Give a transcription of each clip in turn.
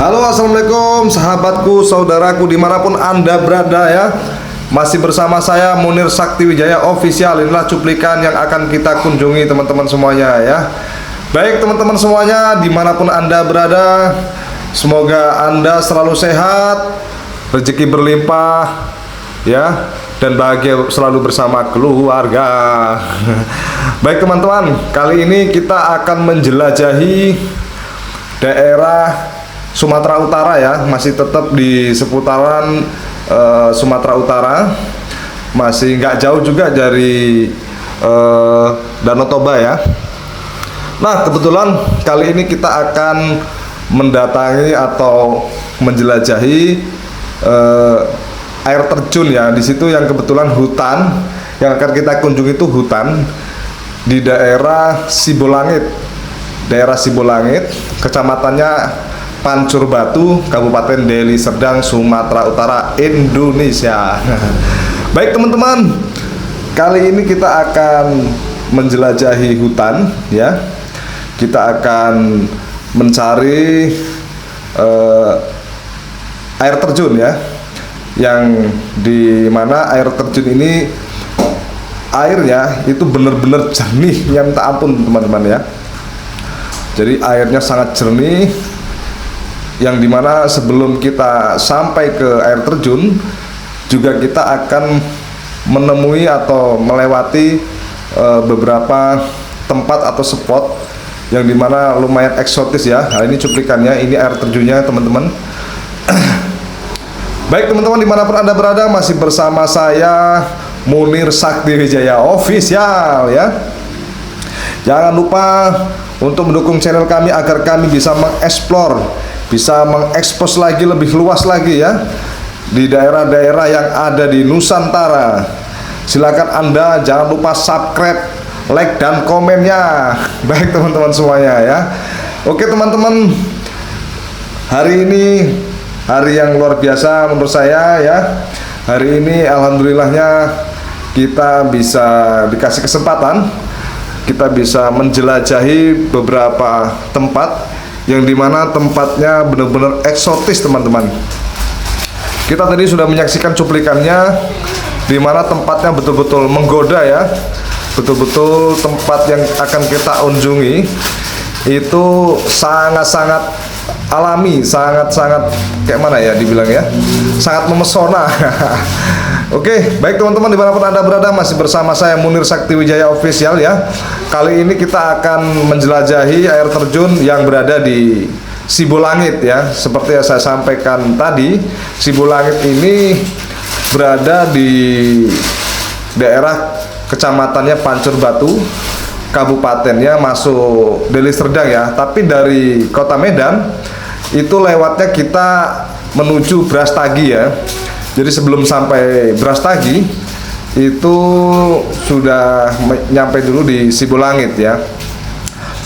Halo, assalamualaikum sahabatku, saudaraku dimanapun anda berada ya. Masih bersama saya Munir Sakti Wijaya Official. Inilah cuplikan yang akan kita kunjungi teman-teman semuanya ya. Baik teman-teman semuanya dimanapun anda berada, semoga anda selalu sehat, rezeki berlimpah ya, dan bahagia selalu bersama keluarga. Baik teman-teman, kali ini kita akan menjelajahi daerah Sumatera Utara ya, masih tetap di seputaran Sumatera Utara, masih nggak jauh juga dari Danau Toba ya. Nah kebetulan kali ini kita akan mendatangi atau menjelajahi air terjun ya. Di situ yang kebetulan hutan yang akan kita kunjungi itu hutan di daerah Sibolangit, kecamatannya Pancur Batu, Kabupaten Deli Serdang, Sumatera Utara, Indonesia. Baik teman-teman, kali ini kita akan menjelajahi hutan ya. Kita akan mencari air terjun ya, yang di mana air terjun ini airnya itu benar-benar jernih, ya minta ampun teman-teman ya. Jadi airnya sangat jernih, yang dimana sebelum kita sampai ke air terjun juga kita akan menemui atau melewati beberapa tempat atau spot yang dimana lumayan eksotis ya. Nah, ini cuplikannya, ini air terjunnya teman-teman. Baik teman-teman dimanapun anda berada, masih bersama saya Munir Sakti Wijaya Official ya. Jangan lupa untuk mendukung channel kami agar kami bisa mengeksplor, bisa mengekspos lagi lebih luas lagi ya di daerah-daerah yang ada di Nusantara. Silakan anda jangan lupa subscribe, like dan komennya. Baik teman-teman semuanya ya. Oke teman-teman, hari ini hari yang luar biasa menurut saya ya. Hari ini alhamdulillahnya kita bisa dikasih kesempatan, kita bisa menjelajahi beberapa tempat yang dimana tempatnya benar-benar eksotis teman-teman. Kita tadi sudah menyaksikan cuplikannya, dimana tempatnya betul-betul menggoda ya, betul-betul tempat yang akan kita kunjungi itu sangat-sangat alami, sangat-sangat kayak mana ya dibilang ya, sangat memesona. Oke, baik teman-teman dimanapun anda berada, masih bersama saya Munir Sakti Wijaya Official ya. Kali ini kita akan menjelajahi air terjun yang berada di Sibolangit ya. Seperti yang saya sampaikan tadi, Sibolangit ini berada di daerah kecamatannya Pancur Batu, kabupatennya masuk Deli Serdang ya. Tapi dari kota Medan itu lewatnya kita menuju Brastagi ya. Jadi sebelum sampai Brastagi itu sudah nyampe dulu di Sibolangit ya.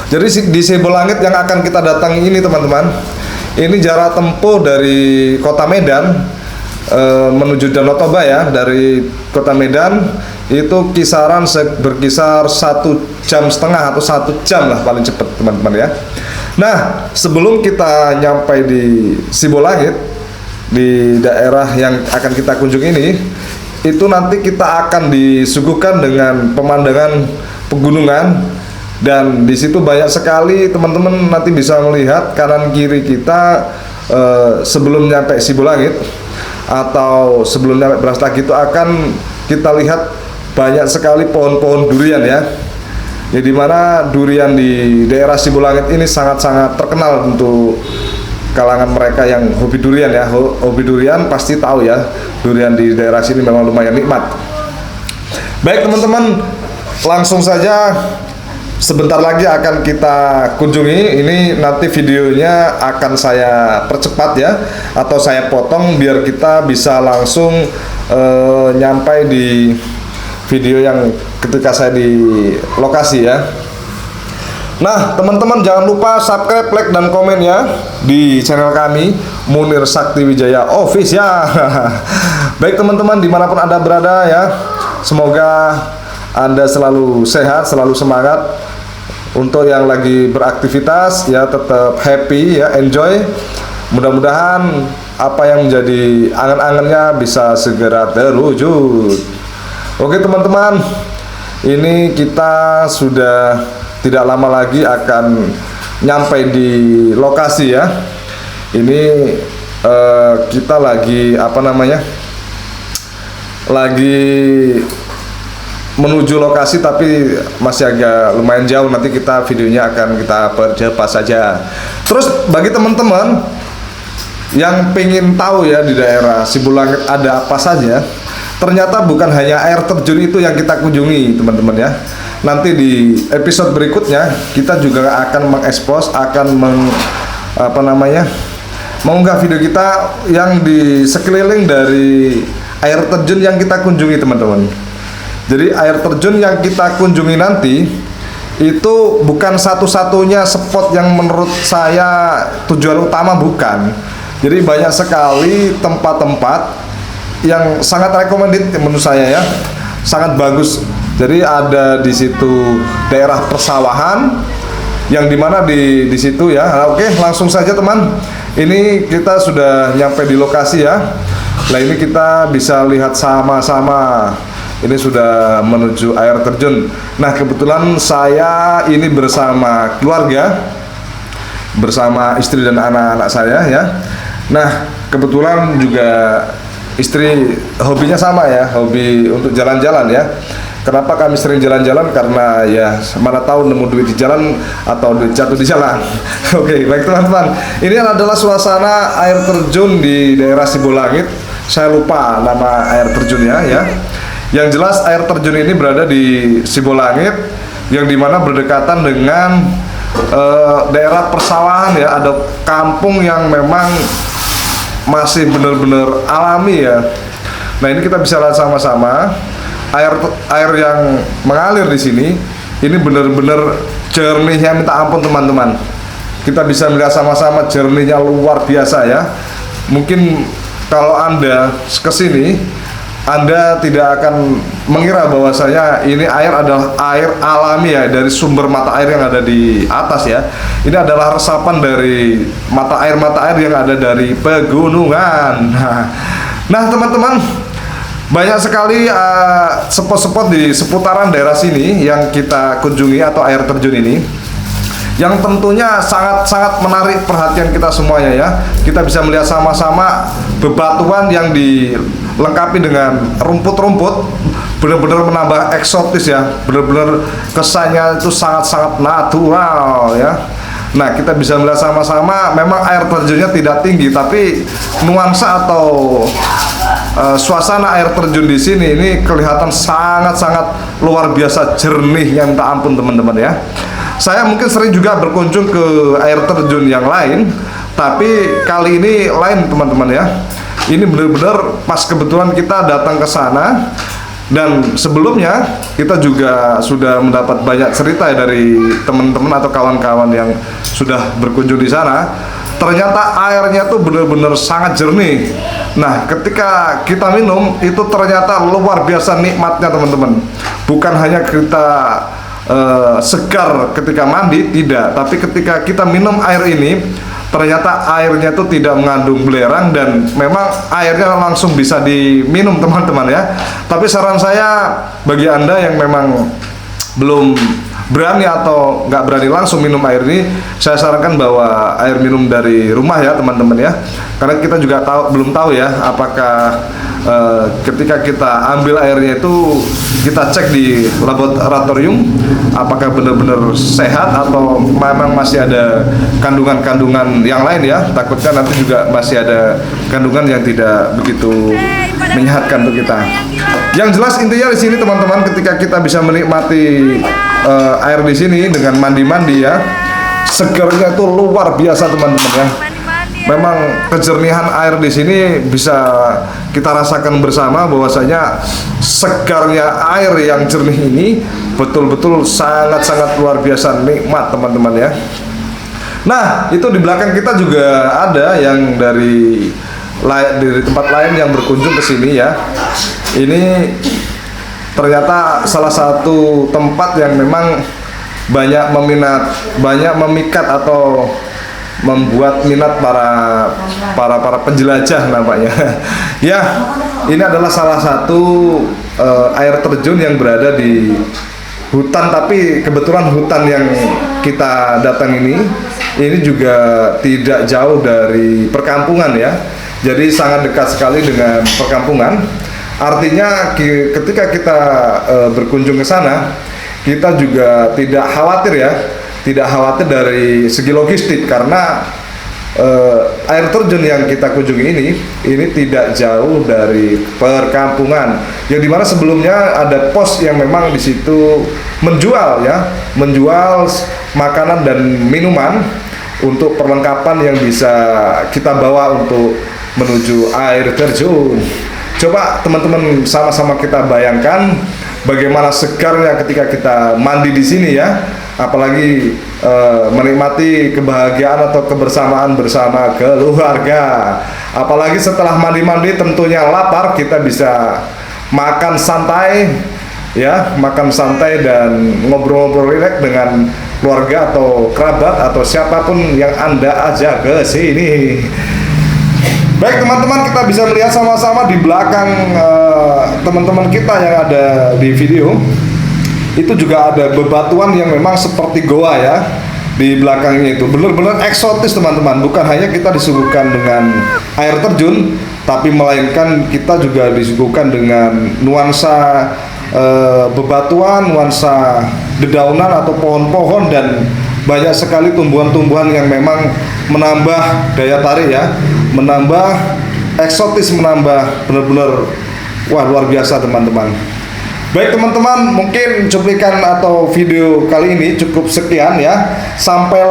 Jadi di Sibolangit yang akan kita datangi ini teman-teman, ini jarak tempuh dari kota Medan menuju Danau Toba ya. Dari kota Medan itu kisaran berkisar 1,5 jam atau 1 jam lah paling cepat teman-teman ya. Nah sebelum kita nyampe di Sibolangit, di daerah yang akan kita kunjungi ini, itu nanti kita akan disuguhkan dengan pemandangan pegunungan, dan di situ banyak sekali teman-teman nanti bisa melihat kanan kiri kita sebelum nyampe Sibolangit atau sebelum nyampe Brastagi itu akan kita lihat banyak sekali pohon-pohon durian ya. Jadi mana durian di daerah Sibolangit ini sangat-sangat terkenal untuk kalangan mereka yang hobi durian ya. Hobi durian pasti tahu ya, durian di daerah sini memang lumayan nikmat. Baik teman-teman, langsung saja sebentar lagi akan kita kunjungi. Ini nanti videonya akan saya percepat ya, atau saya potong biar kita bisa langsung nyampai di video yang ketika saya di lokasi ya. Nah teman-teman jangan lupa subscribe, like dan komennya di channel kami Munir Sakti Wijaya Official. Baik teman-teman dimanapun anda berada ya, semoga anda selalu sehat, selalu semangat. Untuk yang lagi beraktivitas ya tetap happy ya, enjoy. Mudah-mudahan apa yang menjadi angan-angannya bisa segera terwujud. Oke teman-teman, ini kita sudah tidak lama lagi akan nyampe di lokasi ya. Ini kita lagi lagi menuju lokasi, tapi masih agak lumayan jauh. Nanti videonya akan kita perjelas saja. Terus bagi teman-teman yang pengen tahu ya di daerah Sibulangit ada apa saja, ternyata bukan hanya air terjun itu yang kita kunjungi teman-teman ya. Nanti di episode berikutnya kita juga akan mengekspos, akan mengunggah video kita yang di sekeliling dari air terjun yang kita kunjungi teman-teman. Jadi air terjun yang kita kunjungi nanti itu bukan satu-satunya spot yang menurut saya tujuan utama, bukan. Jadi banyak sekali tempat-tempat yang sangat recommended menurut saya ya, sangat bagus. Jadi ada di situ daerah persawahan yang dimana di situ ya. Oke, langsung saja teman. Ini kita sudah nyampe di lokasi ya. Nah ini kita bisa lihat sama-sama. Ini sudah menuju air terjun. Nah kebetulan saya ini bersama keluarga, bersama istri dan anak-anak saya ya. Nah kebetulan juga istri hobinya sama ya, hobi untuk jalan-jalan ya. Kenapa kami sering jalan-jalan? Karena ya mana tahu nemu duit di jalan atau duit jatuh di jalan. Oke, baik teman-teman. Ini adalah suasana air terjun di daerah Sibulangit. Saya lupa nama air terjunnya ya. Yang jelas air terjun ini berada di Sibulangit, yang dimana berdekatan dengan daerah persawahan ya. Ada kampung yang memang masih benar-benar alami ya. Nah ini kita bisa lihat sama-sama air yang mengalir di sini. Ini benar-benar jernihnya minta ampun teman-teman. Kita bisa melihat sama-sama jernihnya luar biasa ya. Mungkin kalau Anda kesini, Anda tidak akan mengira bahwasanya ini air adalah air alami ya, dari sumber mata air yang ada di atas ya. Ini adalah resapan dari mata air yang ada dari pegunungan. Nah teman-teman, banyak sekali spot-spot di seputaran daerah sini yang kita kunjungi atau air terjun ini, yang tentunya sangat-sangat menarik perhatian kita semuanya ya. Kita bisa melihat sama-sama bebatuan yang dilengkapi dengan rumput-rumput, benar-benar menambah eksotis ya, benar-benar kesannya itu sangat-sangat natural ya. Nah kita bisa melihat sama-sama, memang air terjunnya tidak tinggi, tapi nuansa atau suasana air terjun di sini ini kelihatan sangat-sangat luar biasa jernihnya minta ampun teman-teman ya. Saya mungkin sering juga berkunjung ke air terjun yang lain, tapi kali ini lain teman-teman ya. Ini benar-benar pas kebetulan kita datang ke sana, dan sebelumnya kita juga sudah mendapat banyak cerita ya dari teman-teman atau kawan-kawan yang sudah berkunjung di sana. Ternyata airnya tuh benar-benar sangat jernih. Nah ketika kita minum itu ternyata luar biasa nikmatnya teman-teman. Bukan hanya kita segar ketika mandi, tidak, tapi ketika kita minum air ini ternyata airnya itu tidak mengandung belerang, dan memang airnya langsung bisa diminum teman-teman ya. Tapi saran saya bagi Anda yang memang belum berani atau nggak berani langsung minum air ini, saya sarankan bawa air minum dari rumah ya teman-teman ya. Karena kita juga belum tahu ya apakah ketika kita ambil airnya itu kita cek di laboratorium apakah benar-benar sehat atau memang masih ada kandungan-kandungan yang lain ya. Takutnya nanti juga masih ada kandungan yang tidak begitu menyehatkan untuk kita. Yang jelas intinya di sini teman-teman, ketika kita bisa menikmati air di sini dengan mandi-mandi ya, segernya itu luar biasa teman-teman ya. Memang kejernihan air di sini bisa kita rasakan bersama bahwasanya segarnya air yang jernih ini betul-betul sangat-sangat luar biasa nikmat teman-teman ya. Nah itu di belakang kita juga ada yang dari tempat lain yang berkunjung ke sini ya. Ini ternyata salah satu tempat yang memang banyak memikat atau membuat minat para penjelajah nampaknya. Ya, ini adalah salah satu air terjun yang berada di hutan, tapi kebetulan hutan yang kita datang ini juga tidak jauh dari perkampungan ya. Jadi sangat dekat sekali dengan perkampungan. Artinya ketika kita berkunjung ke sana, kita juga tidak khawatir ya, tidak khawatir dari segi logistik, karena air terjun yang kita kunjungi ini tidak jauh dari perkampungan, yang dimana sebelumnya ada pos yang memang di situ menjual makanan dan minuman untuk perlengkapan yang bisa kita bawa untuk menuju air terjun. Coba teman-teman sama-sama kita bayangkan bagaimana segarnya ketika kita mandi di sini ya, apalagi menikmati kebahagiaan atau kebersamaan bersama keluarga. Apalagi setelah mandi-mandi tentunya lapar, kita bisa makan santai ya, makan santai dan ngobrol-ngobrol rileks dengan keluarga atau kerabat atau siapapun yang Anda ajak ke sini. Baik teman-teman, kita bisa melihat sama-sama di belakang teman-teman kita yang ada di video. Itu juga ada bebatuan yang memang seperti goa ya di belakangnya, itu benar-benar eksotis teman-teman. Bukan hanya kita disuguhkan dengan air terjun, tapi melainkan kita juga disuguhkan dengan nuansa bebatuan, nuansa dedaunan atau pohon-pohon, dan banyak sekali tumbuhan-tumbuhan yang memang menambah daya tarik ya, menambah eksotis, menambah benar-benar wah luar biasa teman-teman. Baik teman-teman, mungkin cuplikan atau video kali ini cukup sekian ya. Sampai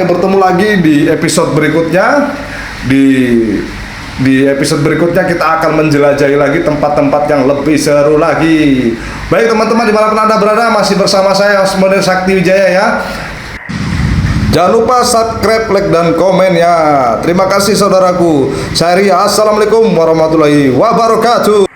bertemu lagi di episode berikutnya. Di episode berikutnya kita akan menjelajahi lagi tempat-tempat yang lebih seru lagi. Baik teman-teman, dimanapun Anda berada, masih bersama saya Munir Sakti Wijaya ya. Jangan lupa subscribe, like, dan komen ya. Terima kasih saudaraku. Saya Ria, assalamualaikum warahmatullahi wabarakatuh.